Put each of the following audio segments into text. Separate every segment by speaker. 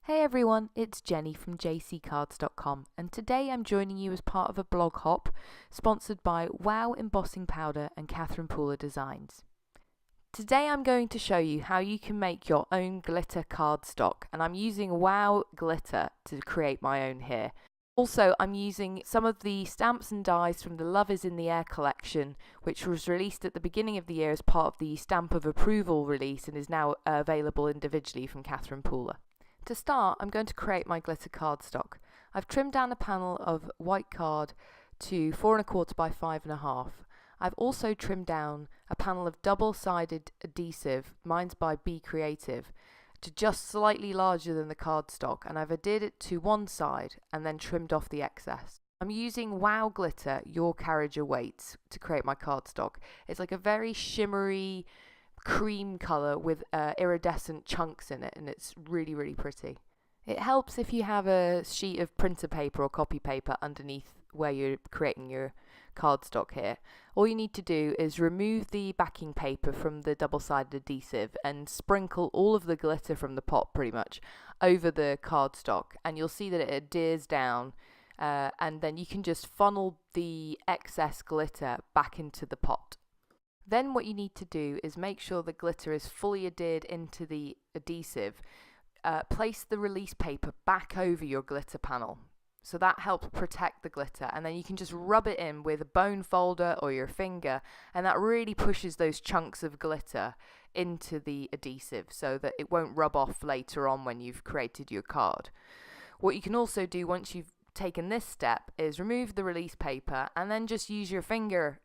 Speaker 1: Hey everyone, it's Jenny from jccards.com, and today I'm joining you as part of a blog hop sponsored by Wow Embossing Powder and Catherine Pooler Designs. Today I'm going to show you how you can make your own glitter cardstock, and I'm using Wow glitter to create my own here. Also, I'm using some of the stamps and dies from the Love is in the Air collection, which was released at the beginning of the year as part of the Stamp of Approval release and is now available individually from Catherine Pooler. To start, I'm going to create my glitter cardstock. I've trimmed down a panel of white card to 4 1/4 by 5 1/2. I've also trimmed down a panel of double-sided adhesive, mine's by Be Creative, to just slightly larger than the cardstock, and I've adhered it to one side and then trimmed off the excess. I'm using Wow Glitter, Your Carriage Awaits, to create my cardstock. It's like a very shimmery cream colour with iridescent chunks in it, and it's really pretty. It helps if you have a sheet of printer paper or copy paper underneath where you're creating your cardstock here. All you need to do is remove the backing paper from the double-sided adhesive and sprinkle all of the glitter from the pot pretty much over the cardstock, and you'll see that it adheres down, and then you can just funnel the excess glitter back into the pot. Then what you need to do is make sure the glitter is fully adhered into the adhesive. Place the release paper back over your glitter panel. So that helps protect the glitter, and then you can just rub it in with a bone folder or your finger, and that really pushes those chunks of glitter into the adhesive so that it won't rub off later on when you've created your card. What you can also do once you've taken this step is remove the release paper and then just use your finger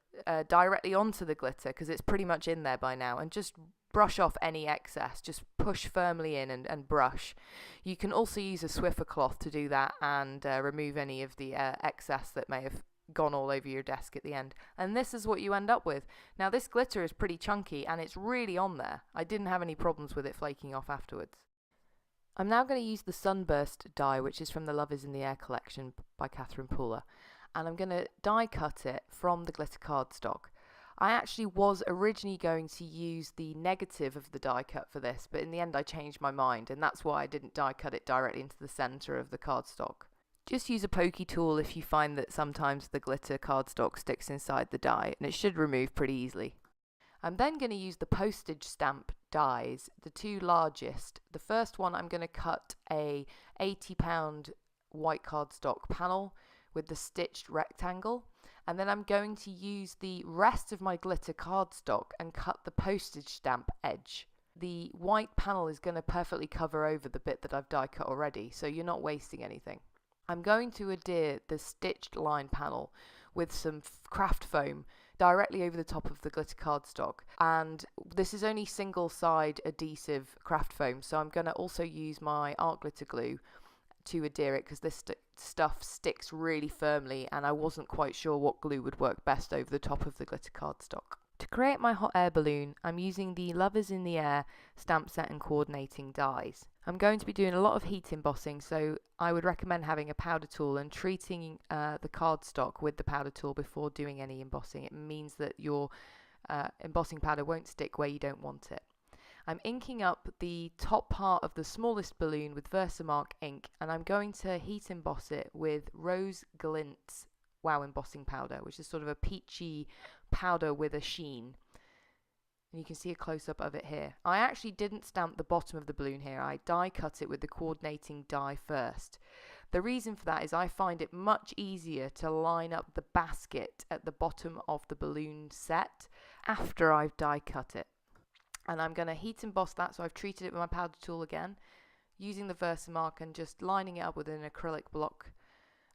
Speaker 1: directly onto the glitter, because it's pretty much in there by now, and just brush off any excess. Just push firmly in and brush. You can also use a Swiffer cloth to do that and remove any of the excess that may have gone all over your desk at the end. And this is what you end up with. Now this glitter is pretty chunky and it's really on there. I didn't have any problems with it flaking off afterwards. I'm now going to use the Sunburst die, which is from the Love is in the Air collection by Catherine Pooler, and I'm going to die cut it from the glitter cardstock. I actually was originally going to use the negative of the die cut for this, but in the end I changed my mind, and that's why I didn't die cut it directly into the centre of the cardstock. Just use a pokey tool if you find that sometimes the glitter cardstock sticks inside the die, and it should remove pretty easily. I'm then going to use the Postage stamp dies, the two largest. The first one I'm going to cut a 80-pound white cardstock panel with the stitched rectangle, and then I'm going to use the rest of my glitter cardstock and cut the postage stamp edge. The white panel is going to perfectly cover over the bit that I've die cut already, so you're not wasting anything. I'm going to adhere the stitched line panel with some craft foam directly over the top of the glitter cardstock, and this is only single side adhesive craft foam, so I'm going to also use my art glitter glue to adhere it, because this stuff sticks really firmly and I wasn't quite sure what glue would work best over the top of the glitter cardstock. To create my hot air balloon, I'm using the Love is in the Air stamp set and coordinating dies. I'm going to be doing a lot of heat embossing, so I would recommend having a powder tool and treating the cardstock with the powder tool before doing any embossing. It means that your embossing powder won't stick where you don't want it. I'm inking up the top part of the smallest balloon with Versamark ink, and I'm going to heat emboss it with Oyster Glintz Wow Embossing Powder, which is sort of a peachy powder with a sheen. And you can see a close-up of it here. I actually didn't stamp the bottom of the balloon here. I die cut it with the coordinating die first. The reason for that is I find it much easier to line up the basket at the bottom of the balloon set after I've die cut it. And I'm going to heat emboss that, so I've treated it with my powder tool again, using the Versamark and just lining it up with an acrylic block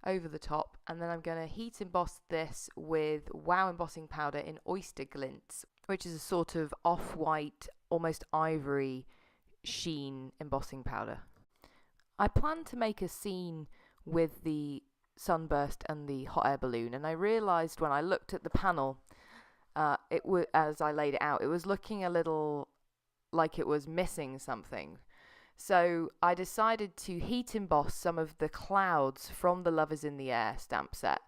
Speaker 1: over the top. And then I'm going to heat emboss this with Wow Embossing Powder in Oyster Glintz, which is a sort of off-white, almost ivory sheen embossing powder. I plan to make a scene with the Sunburst and the hot air balloon, and I realised when I looked at the panel, as I laid it out, it was looking a little like it was missing something. So I decided to heat emboss some of the clouds from the Love is in the Air stamp set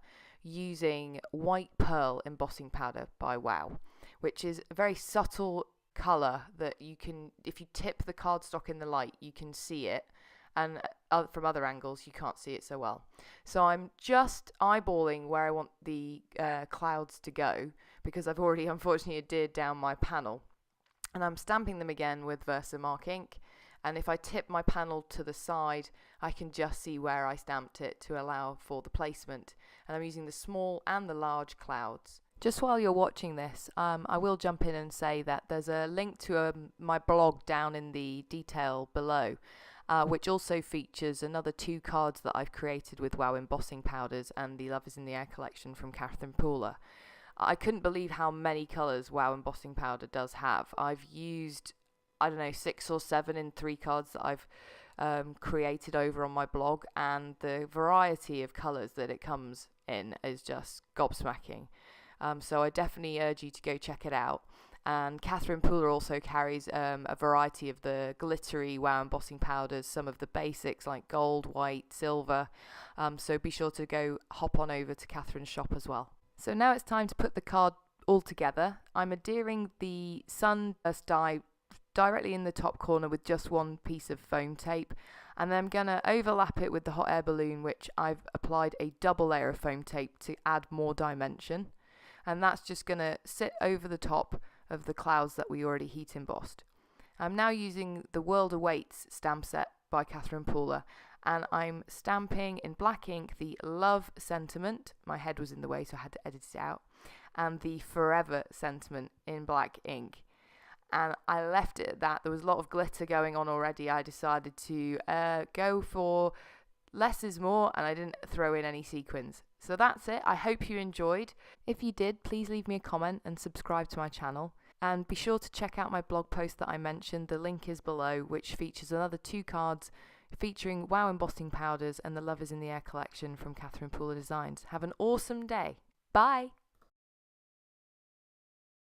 Speaker 1: using white pearl embossing powder by Wow, which is a very subtle colour that you can, if you tip the cardstock in the light, you can see it, and from other angles you can't see it so well. So I'm just eyeballing where I want the clouds to go, because I've already unfortunately adhered down my panel, and I'm stamping them again with Versamark ink. And if I tip my panel to the side, I can just see where I stamped it to allow for the placement. And I'm using the small and the large clouds. Just while you're watching this, I will jump in and say that there's a link to my blog down in the detail below, which also features another 2 cards that I've created with Wow embossing powders and the Love is in the Air collection from Catherine Pooler. I couldn't believe how many colours Wow embossing powder does have. I've used, I don't know, 6 or 7 in 3 cards that I've created over on my blog, and the variety of colours that it comes in is just gobsmacking. So I definitely urge you to go check it out. And Catherine Pooler also carries a variety of the glittery Wow embossing powders, some of the basics like gold, white, silver. So be sure to go hop on over to Catherine's shop as well. So now it's time to put the card all together. I'm adhering the Sunburst die directly in the top corner with just 1 piece of foam tape, and then I'm going to overlap it with the hot air balloon, which I've applied a double layer of foam tape to add more dimension, and that's just going to sit over the top of the clouds that we already heat embossed. I'm now using the World Awaits stamp set by Catherine Pooler, and I'm stamping in black ink the Love sentiment. My head was in the way, so I had to edit it out, and the Forever sentiment in black ink. And I left it at that. There was a lot of glitter going on already. I decided to go for less is more, and I didn't throw in any sequins. So that's it. I hope you enjoyed. If you did, please leave me a comment and subscribe to my channel. And be sure to check out my blog post that I mentioned. The link is below, which features another 2 cards featuring Wow embossing powders and the Love is in the Air collection from Catherine Pooler Designs. Have an awesome day. Bye!